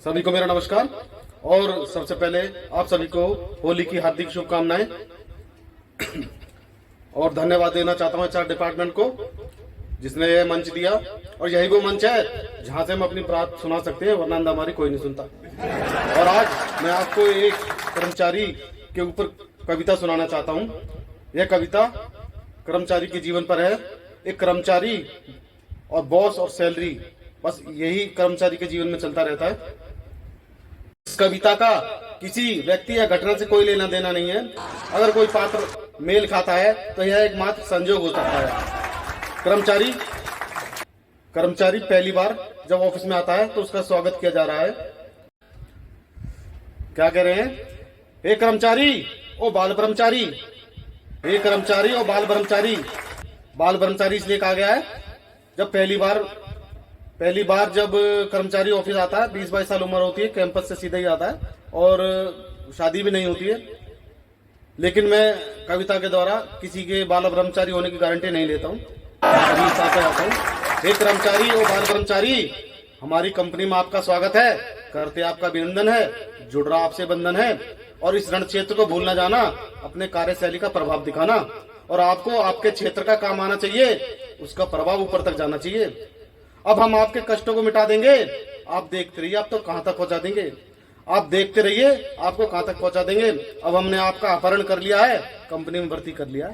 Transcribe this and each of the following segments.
सभी को मेरा नमस्कार। और सबसे पहले आप सभी को होली की हार्दिक शुभकामनाएं और धन्यवाद देना चाहता हूं एचआर डिपार्टमेंट को जिसने यह मंच दिया। और यही वो मंच है जहां से हम अपनी बात सुना सकते हैं, वरना हमारी कोई नहीं सुनता। और आज मैं आपको एक कर्मचारी के ऊपर कविता सुनाना चाहता हूं। यह कविता कर्मचारी के जीवन पर है। एक कर्मचारी और बॉस और सैलरी, बस यही कर्मचारी के जीवन में चलता रहता है। इस कविता का किसी व्यक्ति या घटना से कोई लेना देना नहीं है। अगर कोई पात्र मेल खाता है तो यह एकमात्र संजोग हो सकता है। कर्मचारी पहली बार जब ऑफिस में आता है तो उसका स्वागत किया जा रहा है। क्या कह रहे हैं? हे कर्मचारी ओ बाल ब्रह्मचारी, हे कर्मचारी ओ बाल ब्रह्मचारी। बाल ब्रह्मचारी इसलिए कहा गया है जब पहली बार जब कर्मचारी ऑफिस आता है, 20-22 साल उम्र होती है, कैंपस से सीधा ही आता है और शादी भी नहीं होती है। लेकिन मैं कविता के द्वारा किसी के बाल ब्रह्मचारी होने की गारंटी नहीं लेता हूँ। अभी साथ आता हूँ। हे कर्मचारी और बाल ब्रह्मचारी, हमारी कंपनी में आपका स्वागत है, करते आपका अभिनंदन है, जुड़ रहा आपसे बंधन है। और इस रण क्षेत्र को भूल न जाना, अपने कार्यशैली का प्रभाव दिखाना, और आपको आपके क्षेत्र का काम आना चाहिए, उसका प्रभाव ऊपर तक जाना चाहिए। अब हम आपके कष्टों को मिटा देंगे, आप देखते रहिए, आप तो कहां तक पहुंचा देंगे। आप देखते रहिए, आपको कहां तक पहुंचा देंगे। अब हमने आपका अपहरण कर लिया है, कंपनी में भर्ती कर लिया है।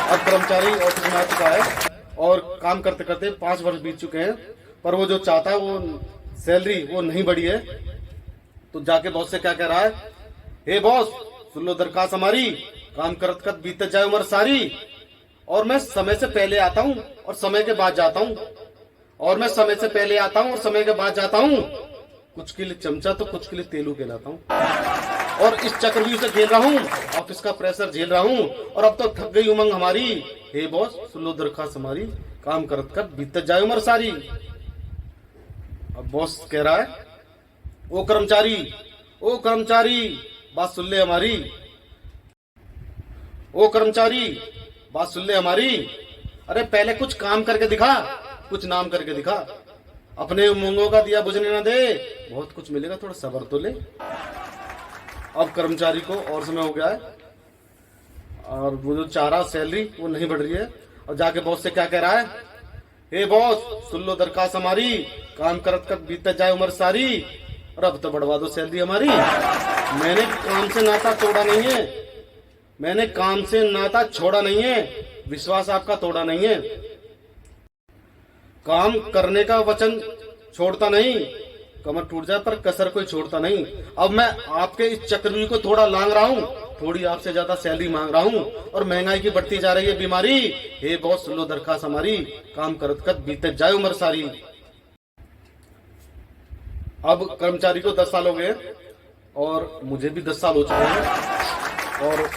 अब कर्मचारी ऑफिस में आ चुका है और काम करते करते 5 वर्ष बीत चुके हैं, पर वो जो चाहता है वो सैलरी वो नहीं बढ़ी है। तो जाके बॉस से क्या कह रहा है? हे बॉस, सुन लो दरखास्त हमारी, काम करत कर बीत जाए उम्र सारी। और मैं समय से पहले आता हूँ और समय के बाद जाता हूँ, और मैं समय से पहले आता हूँ और समय के बाद जाता हूँ। कुछ के लिए चमचा तो कुछ के लिए तेलू कहलाता हूँ। और इस चक्रव्यूह से खेल रहा हूँ, ऑफिस का प्रेशर झेल रहा हूँ, और अब तो थक गई उमंग हमारी। हे बॉस, सुन लो दरखास्त हमारी, काम करत कर बीत जाए उम्र सारी। अब बॉस कह रहा है, ओ कर्मचारी बात सुन ले हमारी, ओ कर्मचारी बात सुन ले हमारी। अरे पहले कुछ काम करके दिखा, कुछ नाम करके दिखा, अपने उमंगों का दिया बुझने ना दे, बहुत कुछ मिलेगा, थोड़ा सब्र तो ले। अब कर्मचारी को और समय हो गया है और वो जो चाह रहा सैलरी वो नहीं बढ़ रही है। और जाके बॉस से क्या कह रहा है? हे बॉस, सुन लो दरखास्त हमारी, काम करत कर बीत जाए उम्र सारी, और अब तो बढ़वा दो सैलरी हमारी। मैंने काम से नाता तोड़ा नहीं है, मैंने काम से नाता छोड़ा नहीं है, विश्वास आपका तोड़ा नहीं है। काम करने का वचन छोड़ता नहीं, कमर टूट जाए पर कसर कोई छोड़ता नहीं। अब मैं आपके इस चक्रव्यूह को थोड़ा लांग रहा हूँ, थोड़ी आपसे ज्यादा सैलरी मांग रहा हूँ, और महंगाई की बढ़ती जा रही है बीमारी। हे बॉस, सुन लो दरखास्त हमारी, काम करत कर बीते जाए उम्र सारी। अब कर्मचारी को 10 साल हो गए और मुझे भी 10 साल हो चुके हैं, और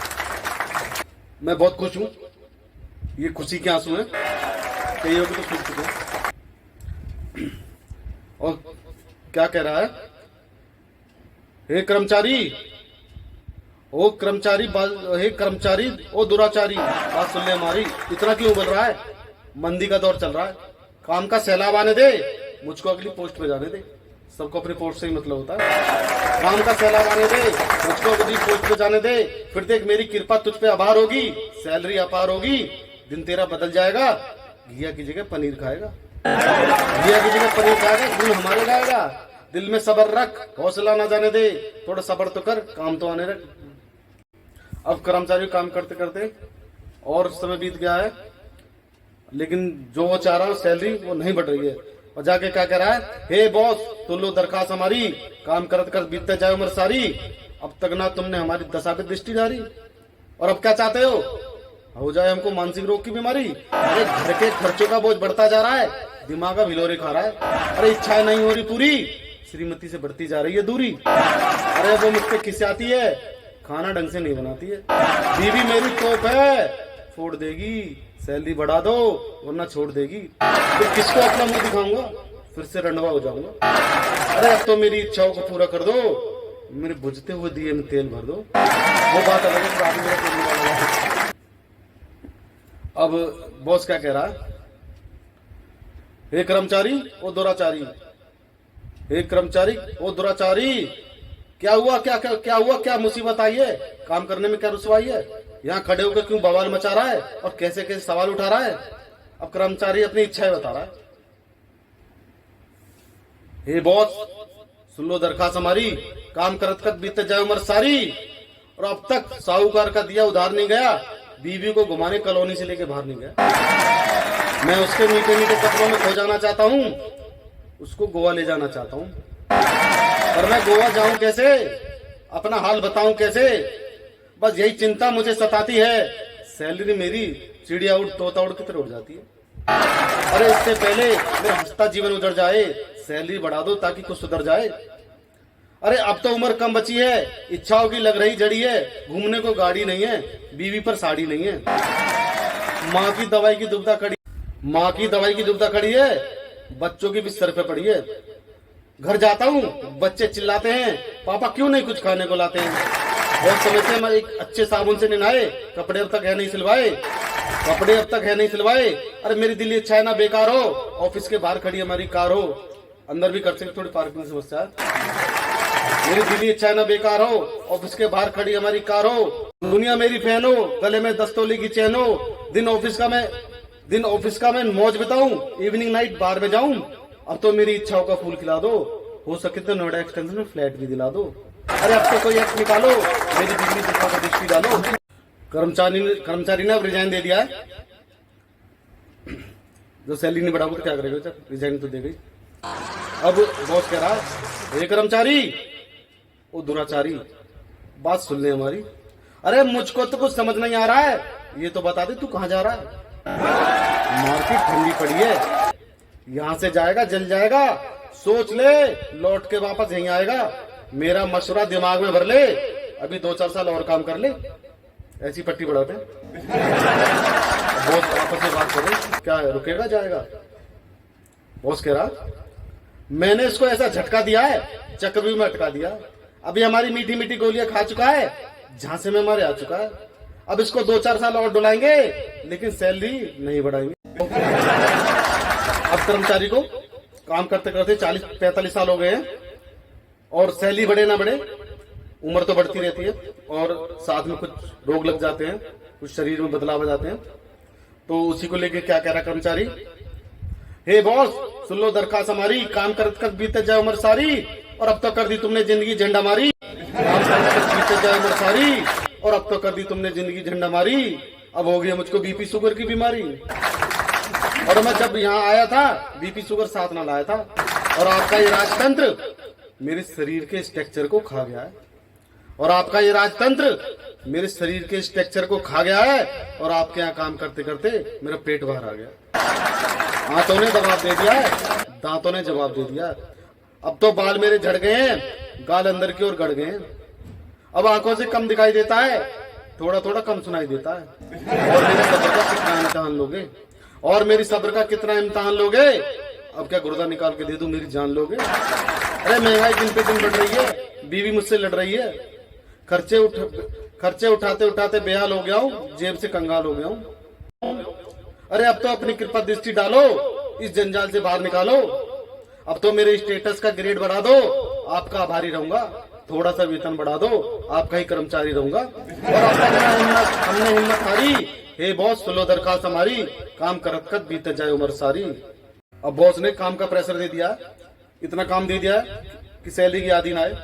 मैं बहुत खुश हूँ। ये खुशी के आंसू हैं, कई लोग तो सुन चुके हैं। और क्या कह रहा है? हे कर्मचारी ओ कर्मचारी, हे कर्मचारी ओ दुराचारी, बात सुन ले हमारी। इतना क्यों बोल रहा है? मंदी का दौर चल रहा है, काम का सैलाब आने दे, मुझको अगली पोस्ट पे जाने दे। सबको अपनी पोस्ट से ही मतलब होता है। काम का सैलाब आने दे, मुझको अगली पोस्ट पे जाने दे, फिर देख मेरी कृपा तुझ पे आभार होगी, सैलरी अपार होगी, दिन तेरा बदल जाएगा, घिया की जगह पनीर खाएगा, घिया की जगह पनीर खाएगा, गुण हमारे लाएगा। दिल में सब्र रख, हौसला ना जाने दे, थोड़ा सब्र तो कर, काम तो आने रख। अब कर्मचारी काम करते करते और समय बीत गया है, लेकिन जो वो चाह रहा है सैलरी वो नहीं बढ़ रही है। और जाके क्या कह रहा है? हे बॉस, सुन लो दरखास्त हमारी, काम करत कर बीतते जाए उम्र सारी। अब तक ना तुमने हमारी दशा पे दृष्टि डाली, और अब क्या चाहते हो जाए हमको मानसिक रोग की बीमारी। अरे घर के खर्चों का बोझ बढ़ता जा रहा है, दिमाग का भिलोरे खा रहा है। अरे इच्छाएं नहीं हो रही पूरी, श्रीमती से बढ़ती जा रही है दूरी। अरे वो मुझसे खिसियाती है, खाना ढंग से नहीं बनाती है। बीवी मेरी तोप है, फोड़ देगी, सैलरी बढ़ा दो वरना छोड़ देगी। तो किसको अपना मुंह दिखाऊंगा, फिर से रंडवा हो जाऊंगा। अरे अब तो मेरी इच्छाओं को पूरा कर दो, मेरे बुझते हुए दिए में तेल भर दो। वो बात अलग है। अब बॉस क्या कह रहा है? हे कर्मचारी ओ दुराचारी, एक कर्मचारी, ओ दुराचारी, क्या हुआ, क्या क्या क्या हुआ, क्या मुसीबत आई है, काम करने में क्या रुसवाई है, यहाँ खड़े होकर क्यों बवाल मचा रहा है और कैसे कैसे सवाल उठा रहा है। अब कर्मचारी अपनी इच्छाएं बता रहा है। हे बॉस, सुन लो दरखास्त हमारी, काम करत करत बीत जाए उम्र सारी, और अब तक साहूकार का दिया उधार नहीं गया, बीवी को घुमाने कॉलोनी से लेके बाहर नहीं गया। मैं उसके मीठे मीठे कपड़ों में खो जाना चाहता हूँ, उसको गोवा ले जाना चाहता हूँ, पर मैं गोवा जाऊं कैसे, अपना हाल बताऊं कैसे, बस यही चिंता मुझे सताती है। सैलरी मेरी चिड़िया उड़ तोता उड़ की तरह उड़ जाती है। अरे इससे पहले मेरा हंसता जीवन उजड़ जाए, सैलरी बढ़ा दो ताकि कुछ सुधर जाए। अरे अब तो उम्र कम बची है, इच्छाओं की लग रही जड़ी है, घूमने को गाड़ी नहीं है, बीवी पर साड़ी नहीं है, माँ की दवाई की दुविधा खड़ी है, बच्चों की भी सर पे पड़ी है। घर जाता हूँ, बच्चे चिल्लाते हैं, पापा क्यों नहीं कुछ खाने को लाते हैं। बहुत समय से मैं एक अच्छे साबुन से नहीं नहाए, कपड़े अब तक है नहीं सिलवाए। अरे मेरी दिल इच्छा है ना बेकार हो, ऑफिस के बाहर खड़ी हमारी कार हो, अंदर भी कर सकते, थोड़ी पार्किंग समस्या है। मेरी दिल इच्छा है ना बेकार हो, ऑफिस के बाहर खड़ी हमारी कार हो, दुनिया मेरी फैन हो, गले में 10 तोले की चैन हो, दिन ऑफिस का मैं मौज बिताऊं, इवनिंग नाइट बार में जाऊं। अब तो मेरी इच्छाओं का फूल खिला दो, हो सके तो नोएडा एक्सटेंशन में फ्लैट भी दिला दो। अरे अब तो कोई एक्ट निकालो, मेरी बिजली दिखा को दृष्टि डालो। कर्मचारी ने अब रिजाइन दे दिया है, जो सैलरी नहीं बढ़ाओगे तो क्या करेगा, रिजाइन तो दे गई। अब बॉस कह रहा है, ये कर्मचारी, वो दुराचारी, बात सुन ले हमारी। अरे मुझको तो कुछ समझ नहीं आ रहा है, ये तो बता दे तू कहाँ जा रहा है। मार्केट ठंडी पड़ी है, यहाँ से जाएगा जल जाएगा, सोच ले, लौट के वापस यहीं आएगा। मेरा मशवरा दिमाग में भर ले, अभी 2-4 साल और काम कर ले, ऐसी पट्टी बढ़ाते हैं। बॉस आपस में बात करें, क्या रुकेगा जाएगा। बॉस कह रहा, मैंने इसको ऐसा झटका दिया है, चक्रव्यूह में अटका दिया, अभी हमारी मीठी मीठी गोलियां खा चुका है, झांसे में हमारे आ चुका है। अब इसको 2-4 साल और डुलाएंगे, लेकिन सैलरी नहीं बढ़ाएंगे। अब कर्मचारी को काम करते करते 40-45 साल हो गए हैं, और सैलरी बढ़े ना बढ़े, उम्र तो बढ़ती रहती है, और साथ में कुछ रोग लग जाते हैं, कुछ शरीर में बदलाव आ जाते हैं। तो उसी को लेके क्या कह रहा कर्मचारी, हे बॉस, सुन लो दरखास्त हमारी, काम करते करते बीते जाए उम्र सारी, और अब तो कर दी तुमने जिंदगी झंडा मारी। काम करते करते बीते जाए उम्र सारी, और अब तो कर दी तुमने जिंदगी झंडा मारी। अब हो गई मुझको बीपी शुगर की बीमारी, और मैं जब यहाँ आया था बीपी शुगर साथ ना लाया था, और आपका ये राजतंत्र मेरे शरीर के स्ट्रक्चर को खा गया है, और आपका ये राजतंत्र मेरे शरीर के स्ट्रक्चर को खा गया है, और आपके यहाँ काम करते करते मेरा पेट बाहर आ गया। हाथों ने जवाब दे दिया है, दांतों ने जवाब दे दिया। अब तो बाल मेरे झड़ गए हैं, गाल अंदर की ओर गड़ गए हैं, अब आंखों से कम दिखाई देता है, थोड़ा थोड़ा कम सुनाई देता है। और मेरे सब्र का कितना इम्तिहान लोगे, और मेरी सब्र का कितना इम्तिहान लोगे। अब क्या गुर्दा निकाल के दे दूं, मेरी जान लोगे। अरे महंगाई दिन पे दिन बढ़ रही है, बीवी मुझसे लड़ रही है, खर्चे उठाते उठाते बेहाल हो गया हूँ, जेब से कंगाल हो गया हूँ। अरे अब तो अपनी कृपा दृष्टि डालो, इस जंजाल से बाहर निकालो। अब तो मेरे स्टेटस का ग्रेड बढ़ा दो, आपका आभारी रहूंगा। थोड़ा सा वेतन बढ़ा दो, आपका ही कर्मचारी रहूंगा। और अब तक हमने हिम्मत हारी, हे बॉस सुनो दरखास्त हमारी, काम करत करत बीते जाए उम्र सारी। अब बॉस ने काम का प्रेशर दे दिया, इतना काम दे दिया कि सैलरी की याद ही ना आए।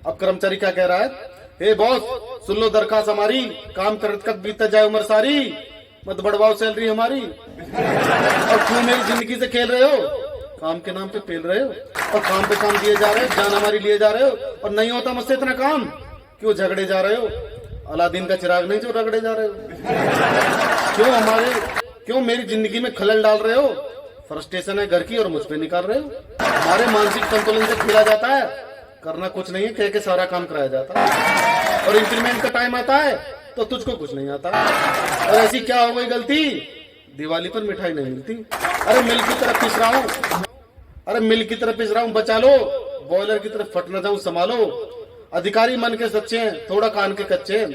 अब कर्मचारी क्या कह रहा है, हे बॉस सुन लो दरखास्त हमारी, काम करत करत बीते जाए उम्र सारी, मत बढ़वाओ सैलरी हमारी। और क्यों मेरी जिंदगी से खेल रहे हो, काम के नाम पे पेल रहे हो, और काम पे काम दिए जा रहे हो, जान हमारी लिए जा रहे हो, और नहीं होता मुझसे इतना काम, क्यों झगड़े जा रहे हो। अलादीन का चिराग नहीं जो रगड़े जा रहे हो। क्यों मेरी जिंदगी में खलल डाल रहे हो। फ्रस्ट्रेशन है घर की और मुझ पे निकाल रहे हो। हमारे मानसिक संतुलन से खेला जाता है, करना कुछ नहीं है कह के सारा काम कराया जाता है, और इंक्रीमेंट का टाइम आता है तो तुझको कुछ नहीं आता। और ऐसी क्या हो गई गलती, दिवाली पर मिठाई नहीं मिलती। अरे मिल की तरफ पिस रहा हूँ, बचा लो, बॉयलर की तरफ फट न जाऊं संभालो। अधिकारी मन के सच्चे हैं, थोड़ा कान के कच्चे हैं।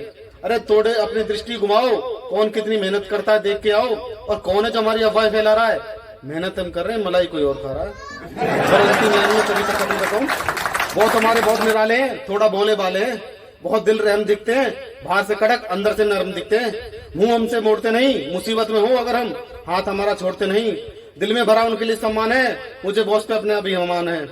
अरे थोड़े अपनी दृष्टि घुमाओ, कौन कितनी मेहनत करता है देख के आओ, और कौन है जो हमारी अफवाह फैला रहा है। मेहनत हम कर रहे हैं, मलाई कोई और खा रहा है। जबरदस्ती मैं कभी तक नहीं बताऊँ। बहुत हमारे बहुत निराले हैं, थोड़ा भोले भाले हैं, बहुत दिल रहम दिखते हैं, बाहर से कड़क अंदर से नरम दिखते हैं। मुंह हमसे मोड़ते नहीं, मुसीबत में हो अगर हम हाथ हमारा छोड़ते नहीं। दिल में भरा उनके लिए सम्मान है, मुझे बॉस पे अपने अभिमान है।